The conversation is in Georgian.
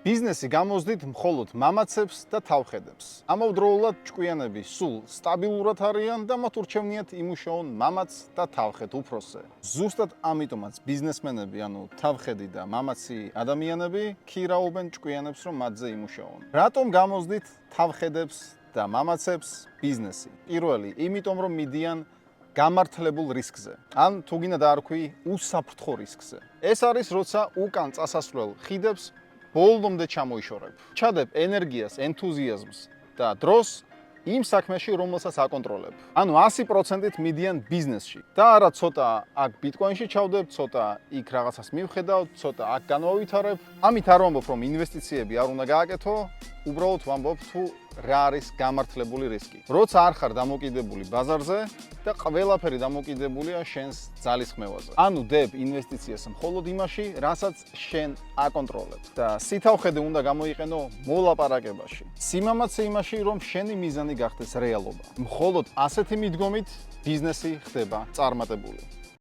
ბიზნესი გამოსდით მხოლოდ მამაცებს და თავხედებს. ამავდროულად ჭკვიანები სულ სტაბილურად არიან და მათ ურჩევნიათ იმუშაონ მამაც და თავხედ უფროსზე. ზუსტად ამიტომაც ბიზნესმენები, ანუ თავხედი და მამაცი ადამიანები ქირაობენ ჭკვიანებს, რომ მათზე იმუშაონ. რატომ გამოსდით თავხედებს და მამაცებს ბიზნესი? პირველი, იმიტომ რომ მიდიან გამართლებულ რისკზე. ან თუ გინდა დაარქვი, უსაფრთხო რისკზე. ეს არის როცა უკან წასასვლელ ხიდებს ბოლომდე ჩამოიშორებ. ჩადებ ენერგიას, ენთუზიაზმს და დროს იმ საქმეში, რომელსაც აკონტროლებ. ანუ 100%-ით მიდიან ბიზნესში. და არა ცოტა აქ ბიტკოინში ჩავდებ, ცოტა იქ რაღაცას მივხედავ, ცოტა აქ განვავითარებ. ამით არ ვამბობ, რომ ინვესტიციები არ უნდა გააკეთო, უბრალოდ ვამბობ თუ რა არის გამართლებული რისკი. როცა არ ხარ დამოკიდებული ბაზარზე და ყველაფერი დამოკიდებულია შენს ძალისხმევაზე. ანუ დებ ინვესტიციას მხოლოდ იმაში, რასაც შენ აკონტროლებ. და სითავხედე უნდა გამოიყენო მოლაპარაკებაში. სიმამაცე იმაში, რომ შენი მიზანი გახდეს რეალობა. მხოლოდ ასეთი მიდგომით ბიზნესი ხდება წარმატებული.